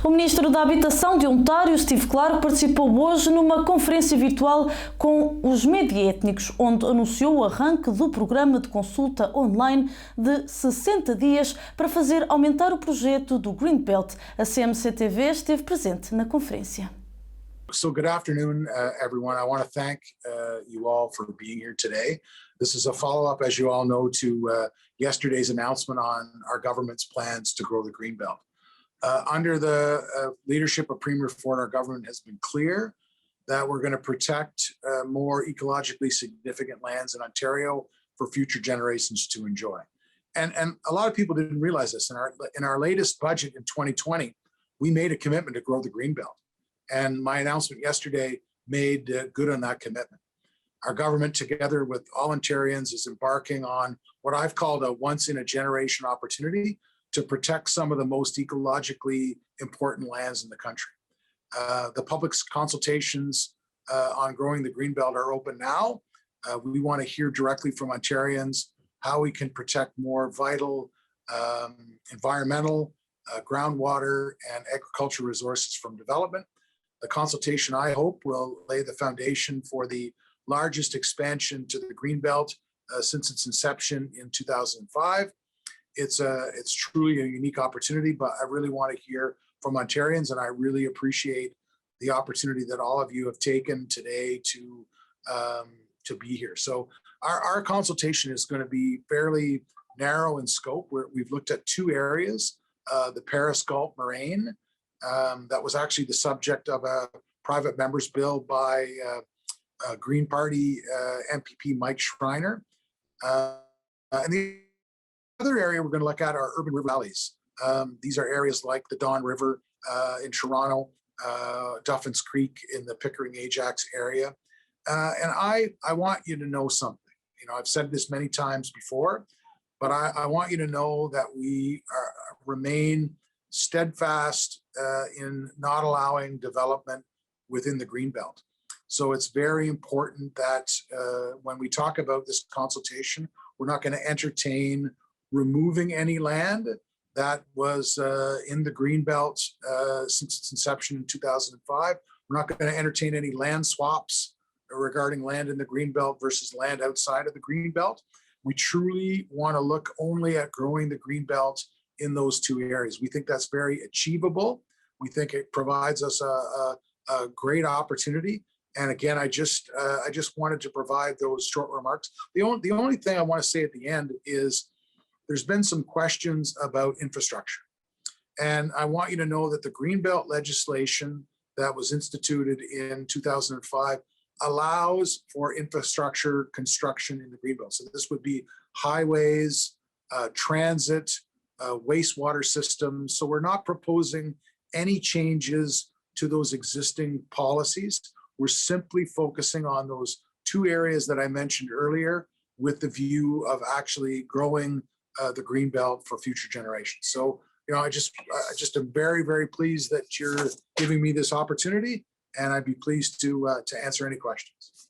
O ministro da Habitação de Ontário, Esteve, participou hoje numa conferência virtual com os média étnicos, onde anunciou o arranque do programa de consulta online de 60 dias para fazer aumentar o projeto do Greenbelt. A CMCTV esteve presente na conferência. So good afternoon, everyone. I want to thank you all for being here today. This is a follow-up, as you all know, to yesterday's announcement on our government's plans to grow the Greenbelt. Under the leadership of Premier Ford, our government has been clear that we're going to protect more ecologically significant lands in Ontario for future generations to enjoy. And a lot of people didn't realize this. In our latest budget in 2020, we made a commitment to grow the Greenbelt. And my announcement yesterday made good on that commitment. Our government, together with all Ontarians, is embarking on what I've called a once-in-a-generation opportunity to protect some of the most ecologically important lands in the country. The public's consultations on growing the Greenbelt are open now. We want to hear directly from Ontarians how we can protect more vital environmental, groundwater, and agricultural resources from development. The consultation, I hope, will lay the foundation for the largest expansion to the Greenbelt since its inception in 2005. It's truly a unique opportunity, but I really want to hear from Ontarians, and I really appreciate the opportunity that all of you have taken today to be here. So our consultation is going to be fairly narrow in scope. We've looked at two areas, the Paris Gulf Moraine. That was actually the subject of a private member's bill by Green Party MPP Mike Schreiner. And the other area we're going to look at are urban river valleys. These are areas like the Don River in Toronto, Duffins Creek in the Pickering-Ajax area. And I want you to know something. You know, I've said this many times before, but I want you to know that we remain steadfast in not allowing development within the Greenbelt. So it's very important that when we talk about this consultation, we're not going to entertain removing any land that was in the Greenbelt since its inception in 2005. We're not going to entertain any land swaps regarding land in the Greenbelt versus land outside of the Greenbelt. We truly want to look only at growing the Greenbelt in those two areas. We think that's very achievable. We think it provides us a great opportunity. And again, I just wanted to provide those short remarks. The only thing I want to say at the end is there's been some questions about infrastructure. And I want you to know that the Greenbelt legislation that was instituted in 2005 allows for infrastructure construction in the Greenbelt. So this would be highways, transit, wastewater systems. So we're not proposing any changes to those existing policies. We're simply focusing on those two areas that I mentioned earlier with the view of actually growing the Greenbelt for future generations. So, you know, I just am very, very pleased that you're giving me this opportunity, and I'd be pleased to answer any questions.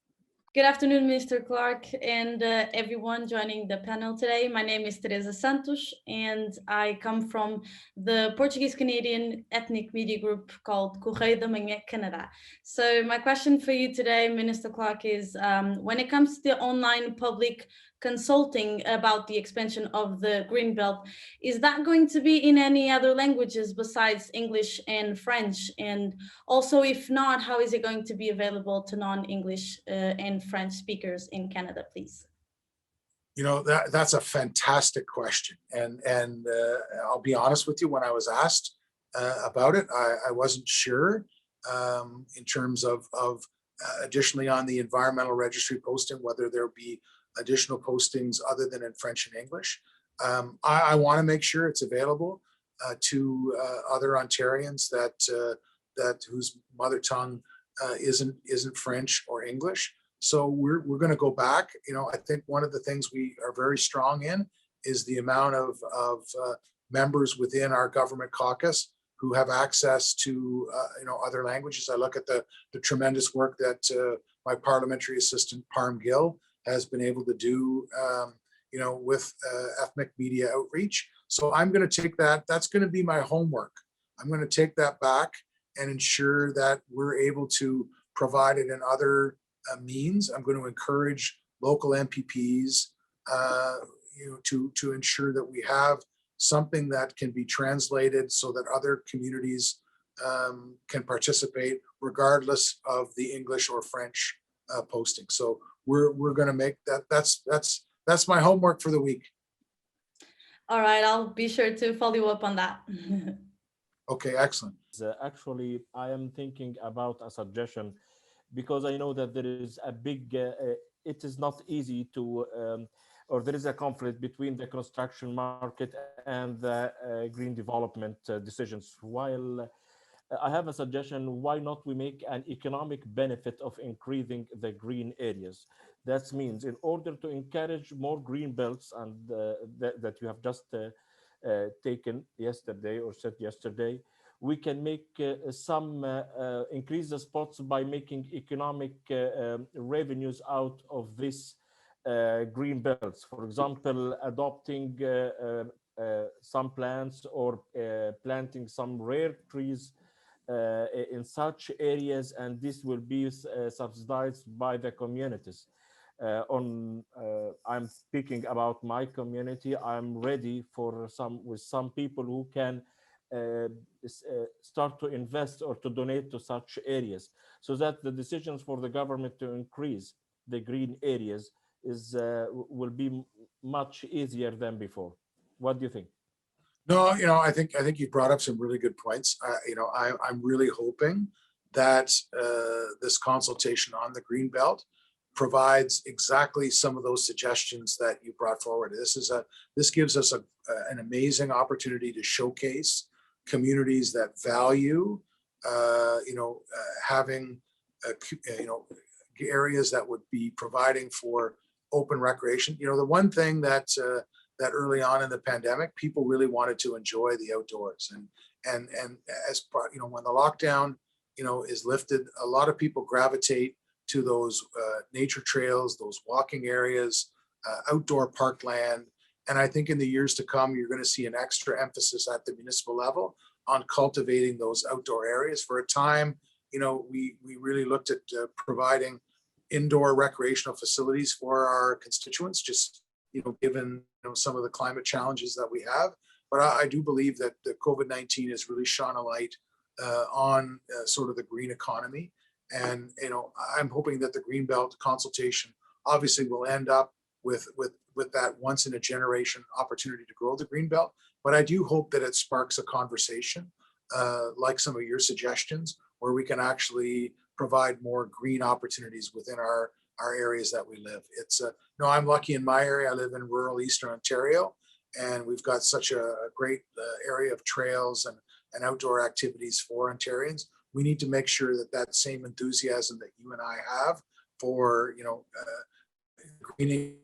Good afternoon, Mr. Clark, and everyone joining the panel today. My name is Teresa Santos, and I come from the Portuguese-Canadian ethnic media group called Correio Manhã, Canada. So my question for you today, Minister Clark, is when it comes to the online public consulting about the expansion of the Greenbelt, is that going to be in any other languages besides English and French? And also, if not, how is it going to be available to non-English and French speakers in Canada, please? You know, that's a fantastic question. And I'll be honest with you, when I was asked about it, I wasn't sure in terms of additionally on the environmental registry posting, whether there'll be additional postings other than in French and English. I want to make sure it's available to other Ontarians that whose mother tongue isn't French or English. So we're going to go back. You know, I think one of the things we are very strong in is the amount of members within our government caucus who have access to you know, other languages. I look at the tremendous work that my parliamentary assistant Parm Gill has been able to do, you know, with ethnic media outreach. So I'm going to take that. That's going to be my homework I'm going to take that back and ensure that we're able to provide it in other means. I'm going to encourage local MPPs to ensure that we have something that can be translated so that other communities can participate regardless of the English or French posting. So we're going to make that. That's my homework for the week. All right, I'll be sure to follow up on that. Okay, excellent. Actually, I am thinking about a suggestion because I know that there is a big, it is not easy to, or there is a conflict between the construction market and the green development decisions. While I have a suggestion, why not we make an economic benefit of increasing the green areas? That means in order to encourage more green belts and that you have just taken yesterday or said yesterday, we can make some increase the spots by making economic revenues out of this green belts. For example, adopting some plants or planting some rare trees in such areas, and this will be subsidized by the communities. I'm speaking about my community. I'm ready for some people who can start to invest or to donate to such areas, so that the decisions for the government to increase the green areas will be much easier than before. What do you think? No, I think you brought up some really good points. I'm really hoping that this consultation on the Greenbelt provides exactly some of those suggestions that you brought forward. This gives us an amazing opportunity to showcase communities that value, having, areas that would be providing for open recreation. The one thing that early on in the pandemic, people really wanted to enjoy the outdoors, and as part, when the lockdown, is lifted, a lot of people gravitate to those nature trails, those walking areas, outdoor parkland. And I think in the years to come, you're going to see an extra emphasis at the municipal level on cultivating those outdoor areas. For a time, we really looked at providing indoor recreational facilities for our constituents, just, given some of the climate challenges that we have. But I do believe that the COVID-19 has really shone a light on sort of the green economy. And, I'm hoping that the Greenbelt consultation obviously will end up with that once in a generation opportunity to grow the Greenbelt. But I do hope that it sparks a conversation like some of your suggestions, where we can actually provide more green opportunities within our areas that we live. I'm lucky in my area. I live in rural Eastern Ontario, and we've got such a great area of trails and outdoor activities for Ontarians. We need to make sure that same enthusiasm that you and I have for, greening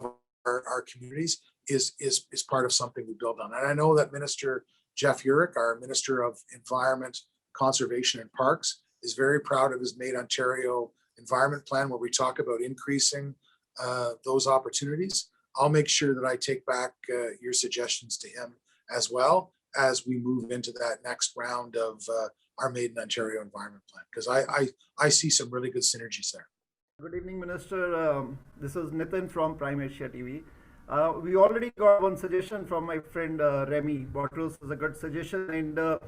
our communities is part of something we build on. And I know that Minister Jeff Urick, our Minister of Environment, Conservation and Parks, is very proud of his Made Ontario Environment Plan, where we talk about increasing those opportunities. I'll make sure that I take back your suggestions to him, as well as we move into that next round of our Made in Ontario Environment Plan, because I see some really good synergies there. Good evening, Minister. This is Nitin from Prime Asia TV. We already got one suggestion from my friend Remy Bottles. Is a good suggestion, and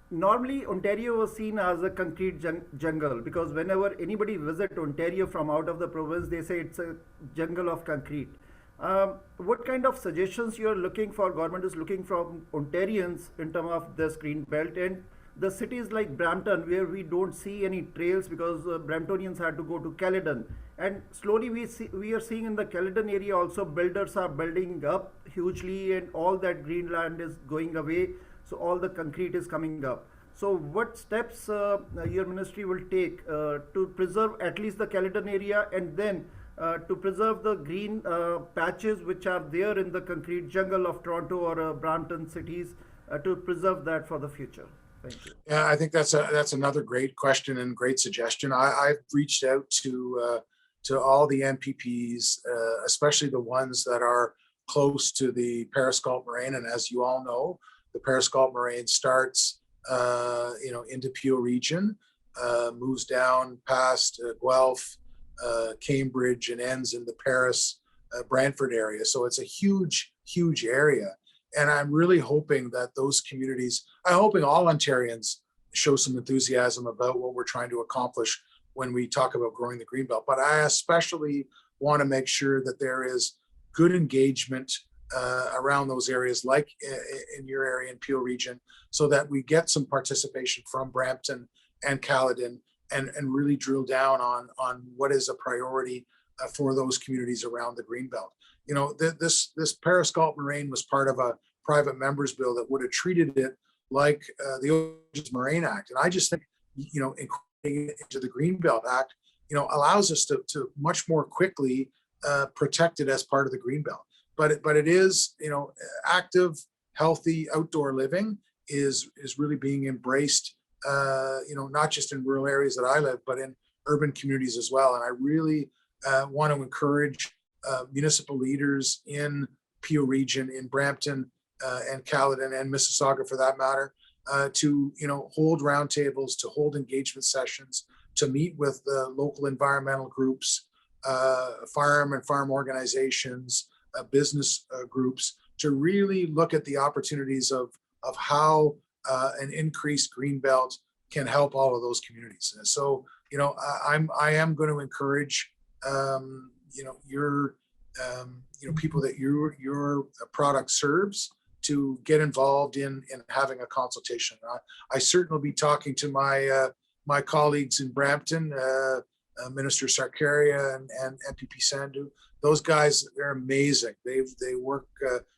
normally Ontario was seen as a concrete jungle, because whenever anybody visits Ontario from out of the province, they say it's a jungle of concrete. What kind of suggestions you are looking for, government is looking from Ontarians in terms of this green belt, and the cities like Brampton, where we don't see any trails because Bramptonians had to go to Caledon, and slowly we are seeing in the Caledon area also builders are building up hugely, and all that green land is going away, so all the concrete is coming up. So what steps your ministry will take to preserve at least the Caledon area, and then to preserve the green patches which are there in the concrete jungle of Toronto or Brampton cities, to preserve that for the future? Thank you. Yeah, I think that's another great question and great suggestion. I've reached out to all the MPPs, especially the ones that are close to the Periscope Moraine. And as you all know, the Periscope Moraine starts into Peel region, moves down past Guelph, Cambridge, and ends in the Paris, Brantford area. So it's a huge, huge area. And I'm really hoping that those communities, I'm hoping all Ontarians show some enthusiasm about what we're trying to accomplish when we talk about growing the Greenbelt. But I especially want to make sure that there is good engagement around those areas, like in your area in Peel region, so that we get some participation from Brampton and Caledon and really drill down on what is a priority for those communities around the Greenbelt. You know, this Paris Gulf Moraine was part of a private members bill that would have treated it like the Oceans Moraine Act. And I just think, you know, incorporating it into the Greenbelt Act, you know, allows us to much more quickly protect it as part of the Greenbelt. But it is, you know, active, healthy outdoor living is really being embraced, you know, not just in rural areas that I live, but in urban communities as well. And I really want to encourage municipal leaders in Peel region, in Brampton and Caledon and Mississauga for that matter, to, you know, hold roundtables, to hold engagement sessions, to meet with the local environmental groups, farm and farm organizations, business groups, to really look at the opportunities of how an increased Greenbelt can help all of those communities. And so, you know, I am going to encourage, you know, your, you know, people that your product serves to get involved in having a consultation. I certainly will be talking to my my colleagues in Brampton, Minister Sarkaria and MPP Sandhu. Those guys, they're amazing. They work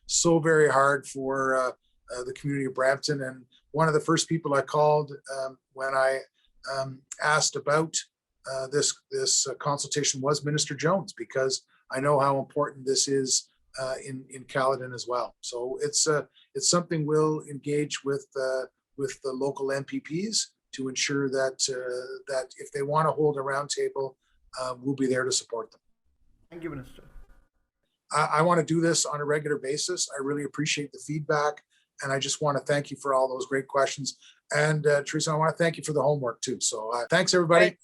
so very hard for the community of Brampton. And one of the first people I called when I asked about this consultation was Minister Jones, because I know how important this is in Caledon as well. So it's something we'll engage with the local MPPs to ensure that that if they want to hold a roundtable, we'll be there to support them. Thank you, Minister. I want to do this on a regular basis. I really appreciate the feedback, and I just want to thank you for all those great questions. And Teresa, I want to thank you for the homework too. So thanks, everybody. Right.